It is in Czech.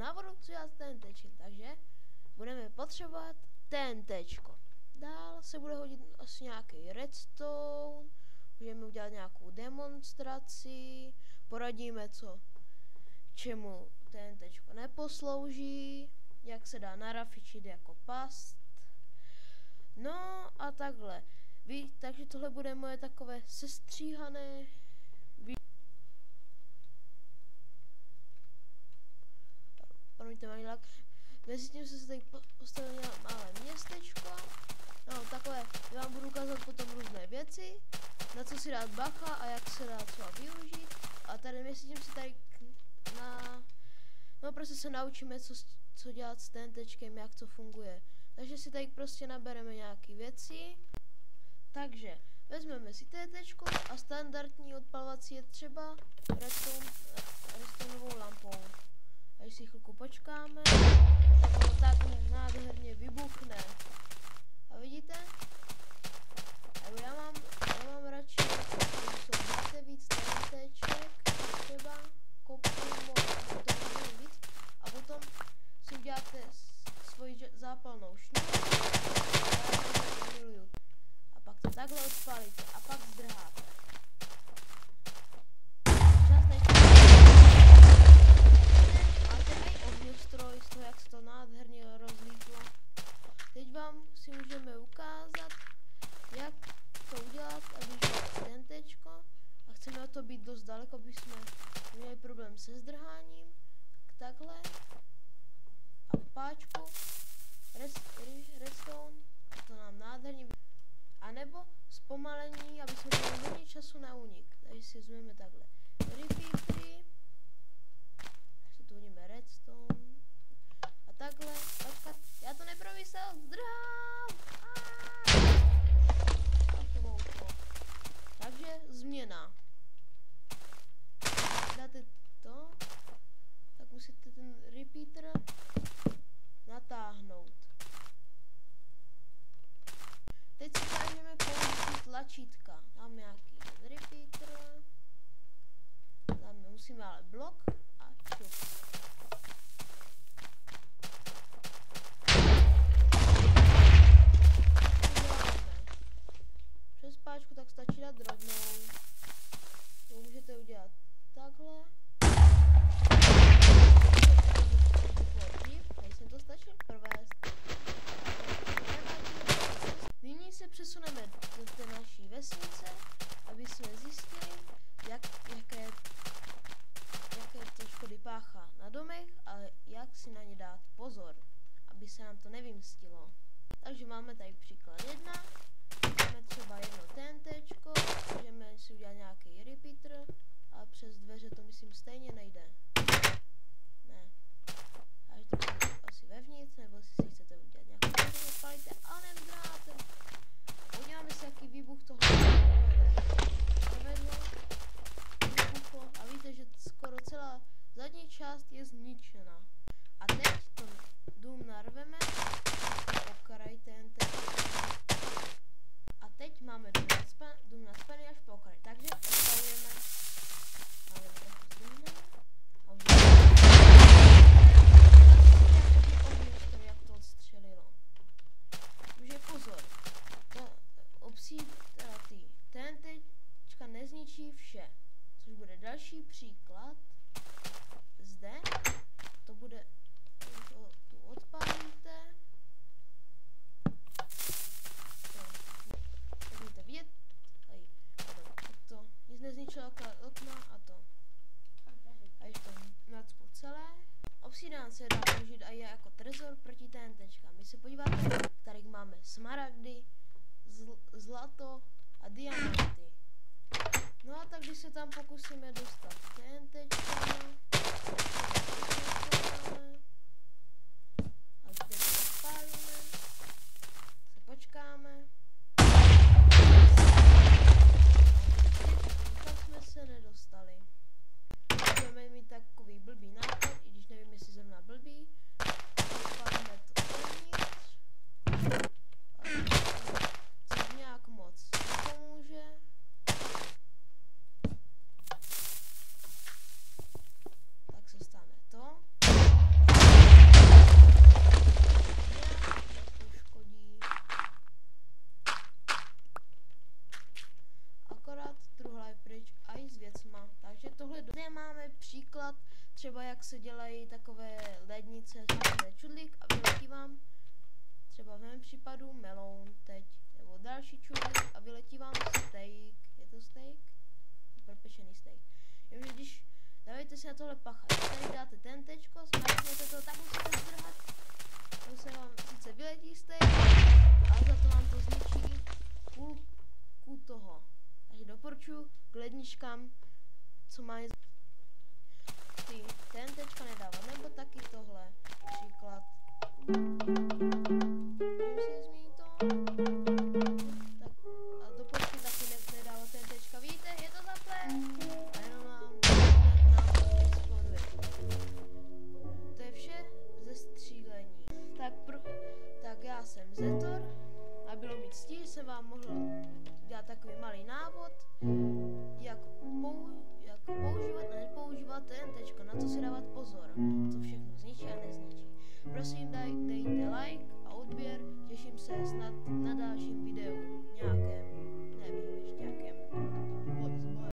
návodu, co dělat s TNTčkem, takže budeme potřebovat TNTčko. Dál se bude hodit asi nějaký redstone, můžeme udělat nějakou demonstraci, poradíme, co čemu TNTčko neposlouží, jak se dá narafičit jako past. No a takhle. Takže tohle bude moje takové sestříhané promiňte, manilák. Mezi tím jsem se tady postavil malé městečko. No takové, já vám budu ukázat potom různé věci, na co si dát bacha a jak se dá třeba využít. A tady mezi tím si tady no prostě se naučíme, co dělat s TNTčkem, jak to funguje. Takže si tady prostě nabereme nějaké věci. Takže vezmeme si TNTčko a standardní odpalovací je třeba redstoneovou lampou. A když si chvilku počkáme, tak ono takhle nádherně vybuchne. A vidíte? A já mám radši, když máte víc TNTček, třeba kopnu víc a potom si uděláte svoji zápalnou šňůru a pak to takhle odpálíte a pak zdrháte. Stroj z toho, jak se to nádherně rozlítlo. Teď vám si můžeme ukázat, jak to udělat, aby bylo TNTčko a chceme to být dost daleko, aby jsme měli problém se zdrháním. Takhle a páčku redstone, to nám nádherně a nebo zpomalení, aby jsme měli hodně času na únik. Takže si vezmeme takhle repeatery, až to hodíme redstone. Takhle, počkat, já to nepromyslel, zdrhám! Takže změna. Dáte to, tak musíte ten repeater natáhnout. Teď si ukážeme použít tlačítka. Dáme nějaký repeater, musíme ale blok a šup. Páčku, tak stačí dát rovnou. To můžete udělat takhle. Nejsem to stačil provést. Nyní se přesuneme do té naší vesnice, aby jsme zjistili, jaké to škody páchá na domech, ale jak si na ně dát pozor, aby se nám to nevymstilo. Takže máme tady příklad 1. Máme třeba jedno TNTčko, můžeme si udělat nějaký repeater, ale přes dveře to myslím stejně nejde. Ne. Až to bude asi vevnitř, nebo si chcete udělat nějakou dveře, odpalíte a nevzdráte. Podíváme si, jaký výbuch toho provedlo. Vybuchlo a víte, že skoro celá zadní část je zničena. A teď to dům narveme, okraj TNTčka. A teď máme dům naspaný až po okraj, takže odpalujeme. Ale a už jak to odstřelilo. Takže pozor, ty TNTčka nezničí vše, což bude další příklad. Zde to bude, tu odpálíte. Vidět, to nic nezničilo okna a to. A ještě to nacpu celé. Obsidian se dá použít i jako trezor proti TNTčkám. Když se podíváte, tady máme smaragdy, zlato a diamanty. No a tak když se tam pokusíme dostat TNTčkama, a zde to odpálíme, se počkáme. Se nedostali. Budeme mít takový blbý nápad, i když nevím, jestli zrovna blbý. Odpálíme to dovnitř. Což nějak moc nepomůže. Tak se stane to. jak se dělají takové lednice, zmáčknete čudlík a vyletí vám třeba v mém případu meloun teď, nebo další čudlík a vyletí vám steak. Je to steak? Propečený steak. Jenže když dávejte si na tohle pacha, když tady dáte tentečko, zmáčknete to, tak musíte zdrhat. To se vám sice vyletí steak, ale za to vám to zničí půlku toho. Takže doporučuji k ledničkám, co má ty tentečka nedávat, nebo taky tohle. Příklad. Můžu si zmínit to? Tak, a doporučuji taky nedávat tentečka. Vidíte, je to zaplé? A jenom nám exploduje. To je vše ze střílení. Tak já jsem Zetor a bylo mi ctí, že jsem vám mohl dělat takový malý návod, jak používat a nepoužívat TNTčko, na co si dávat pozor, co všechno zničí a nezničí. Prosím,